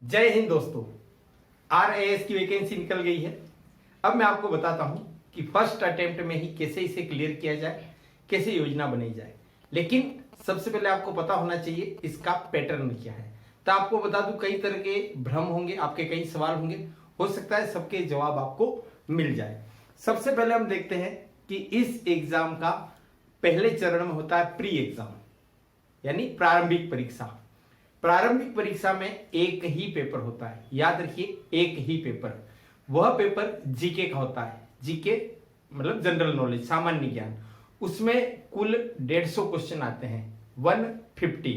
जय हिंद दोस्तों। RAS की वैकेंसी निकल गई है। अब मैं आपको बताता हूं कि फर्स्ट अटेम्प्ट में ही कैसे इसे क्लियर किया जाए, कैसे योजना बनाई जाए। लेकिन सबसे पहले आपको पता होना चाहिए इसका पैटर्न क्या है। तो आपको बता दूं, कई तरह के भ्रम होंगे, आपके कई सवाल होंगे, हो सकता है सबके जवाब आपको मिल जाए। सबसे पहले हम देखते हैं कि इस एग्जाम का पहले चरण में होता है प्री एग्जाम, यानी प्रारंभिक परीक्षा। प्रारंभिक परीक्षा में एक ही पेपर होता है, याद रखिए एक ही पेपर। वह पेपर जीके का होता है। जीके मतलब जनरल नॉलेज, सामान्य ज्ञान। उसमें कुल 150 क्वेश्चन आते हैं, 150,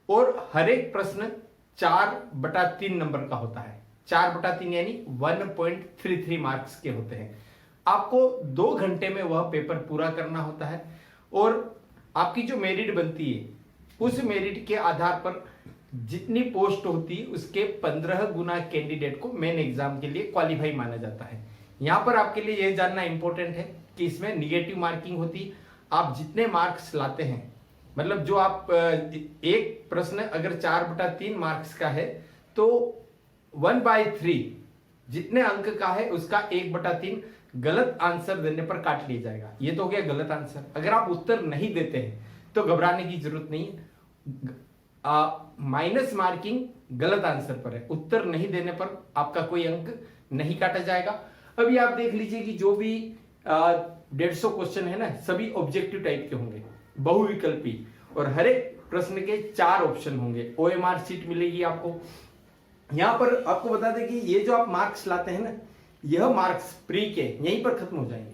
और हर एक प्रश्न 4/3 नंबर का होता है। 4/3 यानी 1.33 मार्क्स के होते हैं। आपको 2 घंटे में वह पेपर पूरा करना होता है, और आपकी जो मेरिट बनती है उस मेरिट के आधार पर जितनी पोस्ट होती है उसके 15 गुना कैंडिडेट को मेन एग्जाम के लिए क्वालिफाई माना जाता है। यहां पर आपके लिए यह जानना इंपॉर्टेंट है कि इसमें निगेटिव मार्किंग होती है। आप जितने मार्क्स लाते हैं, मतलब जो आप एक प्रश्न अगर 4/3 मार्क्स का है तो 1/3 जितने अंक का है उसका 1/3 गलत आंसर देने पर काट लिया जाएगा। ये तो हो गया गलत आंसर। अगर आप उत्तर नहीं देते हैं तो घबराने की जरूरत नहीं है। माइनस मार्किंग गलत आंसर पर है, उत्तर नहीं देने पर आपका कोई अंक नहीं काटा जाएगा। अभी आप देख लीजिए कि जो भी 150 क्वेश्चन है ना, सभी ऑब्जेक्टिव टाइप के होंगे, बहुविकल्पी, और हर एक प्रश्न के 4 ऑप्शन होंगे। OMR शीट मिलेगी आपको। यहां पर आपको बता दें कि ये जो आप मार्क्स लाते हैं ना, यह मार्क्स प्री के यहीं पर खत्म हो जाएंगे।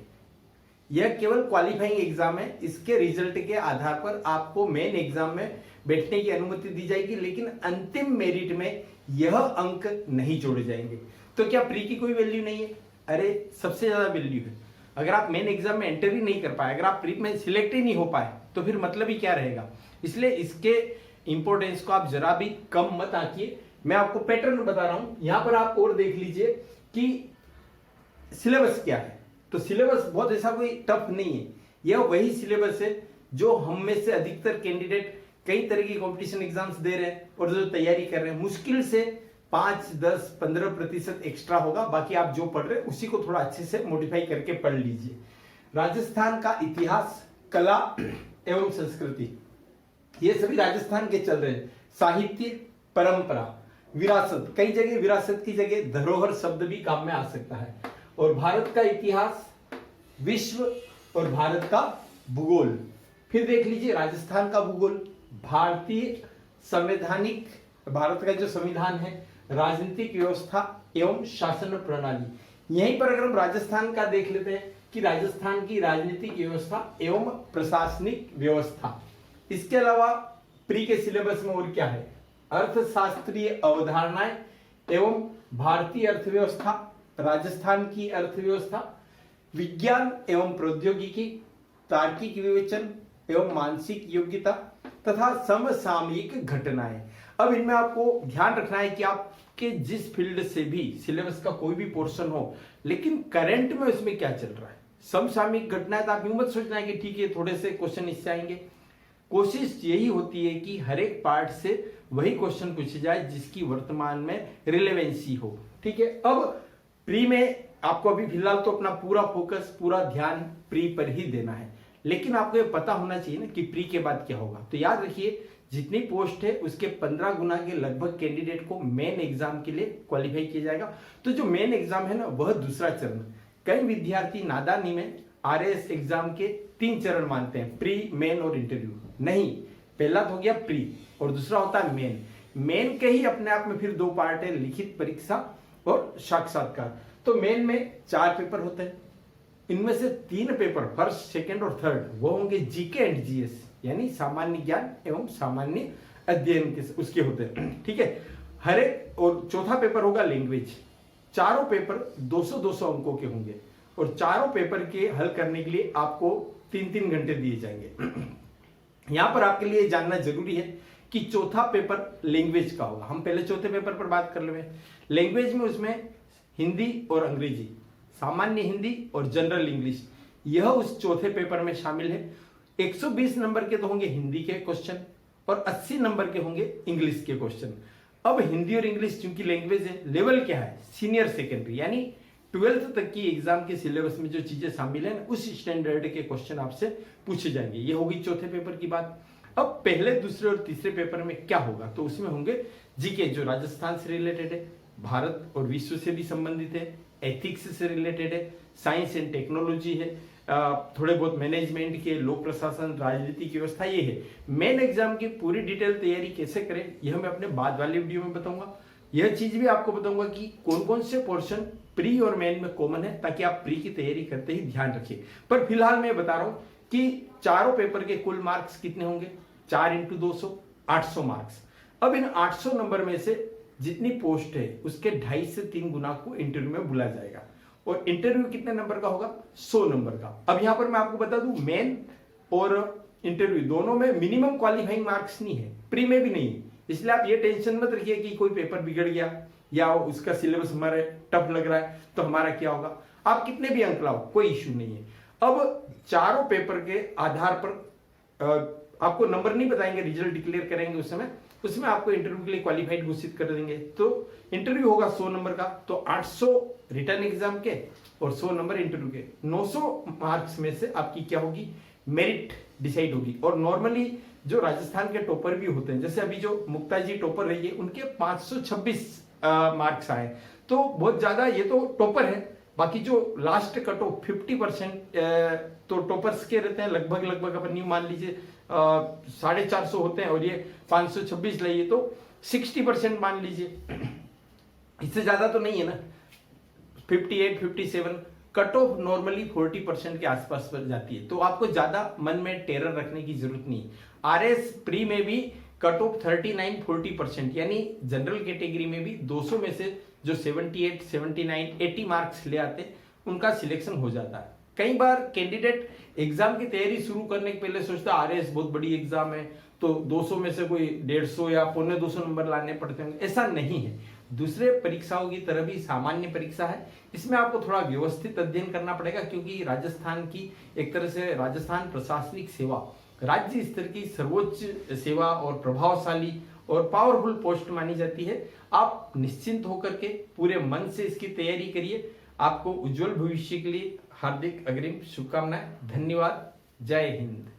यह केवल क्वालिफाइंग एग्जाम है। इसके रिजल्ट के आधार पर आपको मेन एग्जाम में बैठने की अनुमति दी जाएगी, लेकिन अंतिम मेरिट में यह अंक नहीं जोड़े जाएंगे। तो क्या प्री की कोई वैल्यू नहीं है? अरे सबसे ज्यादा वैल्यू है। अगर आप मेन एग्जाम में एंटर ही नहीं कर पाए, अगर आप प्री में सिलेक्ट ही नहीं हो पाए, तो फिर मतलब ही क्या रहेगा। इसलिए इसके इंपोर्टेंस को आप जरा भी कम मत आंकिए। मैं आपको पैटर्न बता रहा हूं। यहां पर आप और देख लीजिए कि सिलेबस क्या है। तो सिलेबस बहुत ऐसा कोई टफ नहीं है। यह वही सिलेबस है जो हम में से अधिकतर कैंडिडेट कई तरह की कंपटीशन एग्जाम्स दे रहे हैं और जो तैयारी कर रहे हैं। मुश्किल से 5, 10, 15% एक्स्ट्रा होगा। बाकी आप जो पढ़ रहे हैं उसी को थोड़ा अच्छे से मॉडिफाई करके पढ़ लीजिए। राजस्थान का इतिहास, कला एवं संस्कृति, ये सभी राजस्थान के चल रहे हैं। साहित्य, परंपरा, विरासत, कई जगह विरासत की जगह धरोहर शब्द भी काम में आ सकता है। और भारत का इतिहास, विश्व और भारत का भूगोल। फिर देख लीजिए राजस्थान का भूगोल, भारतीय संवैधानिक, भारत का जो संविधान है, राजनीतिक व्यवस्था एवं शासन प्रणाली। यहीं पर अगर हम राजस्थान का देख लेते हैं कि राजस्थान की राजनीतिक व्यवस्था एवं प्रशासनिक व्यवस्था। इसके अलावा प्री के सिलेबस में और क्या है? अर्थशास्त्रीय अवधारणाएं एवं भारतीय अर्थव्यवस्था, राजस्थान की अर्थव्यवस्था, विज्ञान एवं प्रौद्योगिकी, तार्किक विवेचन एवं मानसिक योग्यता तथा समसामयिक घटनाएं। अब इनमें आपको ध्यान रखना है कि आपके जिस फील्ड से भी सिलेबस का कोई भी पोर्शन हो, लेकिन करंट में उसमें क्या चल रहा है। समसामयिक घटनाएं तो आप यूं मत सोचना है कि ठीक है थोड़े से क्वेश्चन इससे आएंगे। कोशिश यही होती है कि हर एक पार्ट से वही क्वेश्चन पूछे जाए जिसकी वर्तमान में रिलेवेंसी हो। ठीक है। अब प्री में आपको अभी फिलहाल तो अपना पूरा फोकस, पूरा ध्यान प्री पर ही देना है, लेकिन आपको ये पता होना चाहिए ना कि प्री के बाद क्या होगा। तो याद रखिए जितनी पोस्ट है उसके 15 गुना के लगभग कैंडिडेट को मेन एग्जाम के लिए क्वालिफाई किया जाएगा। तो जो मेन एग्जाम है ना, वह दूसरा चरण। कई विद्यार्थी नादानी में RAS एग्जाम के 3 चरण मानते हैं, प्री, मेन और इंटरव्यू। नहीं, पहला तो हो गया प्री और दूसरा होता है मेन। मेन के ही अपने आप में फिर 2 पार्ट है, लिखित परीक्षा और साक्षात्कार। तो मेन में 4 पेपर होते हैं। इनमें से 3 पेपर, फर्स्ट, सेकंड और थर्ड, वो होंगे जीके एंड GS, यानी सामान्य ज्ञान एवं सामान्य अध्ययन के उसके होते हैं। ठीक है। हर एक, और चौथा पेपर होगा लैंग्वेज। चारों पेपर 200-200 अंकों के होंगे और चारों पेपर के हल करने के लिए आपको 3-3 घंटे दिए जाएंगे। यहां पर आपके लिए जानना जरूरी है कि चौथा पेपर लैंग्वेज का होगा। हम पहले चौथे पेपर पर बात कर ले। लैंग्वेज में उसमें हिंदी और अंग्रेजी, सामान्य हिंदी और जनरल इंग्लिश, यह उस चौथे पेपर में शामिल है। 120 नंबर के तो होंगे हिंदी के क्वेश्चन और 80 नंबर के होंगे इंग्लिश के क्वेश्चन। अब हिंदी और इंग्लिश चूंकि लैंग्वेज है, लेवल क्या है, सीनियर सेकेंडरी, यानी 12th तक की एग्जाम के सिलेबस में जो चीजें शामिल है उस स्टैंडर्ड के क्वेश्चन आपसे पूछे जाएंगे। ये होगी चौथे पेपर की बात। अब पहले, दूसरे और तीसरे पेपर में क्या होगा, तो उसमें होंगे जीके जो राजस्थान से रिलेटेड है, भारत और विश्व से भी संबंधित है, एथिक्स से रिलेटेड है, साइंस एंड टेक्नोलॉजी है, थोड़े बहुत मैनेजमेंट के, लोक प्रशासन, राजनीति की व्यवस्था, ये है। मेन एग्जाम की पूरी डिटेल तैयारी कैसे करें यह मैं अपने बाद वाले वीडियो में बताऊंगा। यह चीज भी आपको बताऊंगा कि कौन कौन से पोर्शन प्री और मेन में कॉमन है, ताकि आप प्री की तैयारी करते ही ध्यान रखिए। पर फिलहाल मैं बता रहा हूं कि चारों पेपर के कुल मार्क्स कितने होंगे, 4 × 200, 800 मार्क्स। अब इन 800 नंबर में से जितनी पोस्ट है उसके 2.5 से 3 गुना को इंटरव्यू में बुलाया जाएगा। और इंटरव्यू कितने नंबर का होगा, 100 नंबर का। अब यहां पर मैं आपको बता दूं, मेन और इंटरव्यू दोनों में मिनिमम क्वालिफाइंग मार्क्स नहीं है, प्री में भी नहीं है। इसलिए आप ये टेंशन मत रखिए कि कोई पेपर बिगड़ गया या उसका सिलेबस हमारे टफ लग रहा है तो हमारा क्या होगा। आप कितने भी अंक लाओ, कोई इश्यू नहीं है। अब चारों पेपर के आधार पर आपको नंबर नहीं बताएंगे, रिजल्ट डिक्लेयर करेंगे उसमें आपको इंटरव्यू के लिए क्वालिफाइड घोषित कर देंगे। तो इंटरव्यू होगा 100 नंबर का, तो 800 रिटर्न एग्जाम के और 100 नंबर इंटरव्यू के। 900 मार्क्स में से आपकी क्या होगी, मेरिट डिसाइड होगी। और नॉर्मली जो राजस्थान के टॉपर भी होते हैं, जैसे अभी जो मुक्ता जी टॉपर रही है, उनके 526 मार्क्स आए, तो बहुत ज्यादा, ये तो टॉपर है। बाकी जो लास्ट कट ऑफ 50% तो टॉपर्स के रहते हैं, लगभग अपन न्यू मान लीजिए 450 होते हैं और ये 526 लाइए तो 60% मान लीजिए, इससे ज्यादा तो नहीं है ना। 58, 57 कट ऑफ नॉर्मली 40% के आसपास पर जाती है, तो आपको ज्यादा मन में टेरर रखने की जरूरत नहीं। आरएस प्री में भी कट ऑफ 39-40%, यानी जनरल कैटेगरी में भी 200 में से जो 78, 79, 80 मार्क्स ले आते उनका सिलेक्शन हो जाता है। कई बार कैंडिडेट एग्जाम की तैयारी शुरू करने के पहले सोचता है आरएस बहुत बड़ी एग्जाम है तो 200 में से कोई 150 या 250 नंबर लाने पड़ते हैं। ऐसा नहीं है, दूसरे परीक्षाओं की तरह भी सामान्य परीक्षा है। इसमें आपको थोड़ा व्यवस्थित अध्ययन करना पड़ेगा, क्योंकि राजस्थान की एक तरह से राजस्थान प्रशासनिक सेवा राज्य स्तर की सर्वोच्च सेवा और प्रभावशाली और पावरफुल पोस्ट मानी जाती है। आप निश्चिंत होकर के पूरे मन से इसकी तैयारी करिए। आपको उज्जवल भविष्य के लिए हार्दिक अग्रिम शुभकामनाएं। धन्यवाद। जय हिंद।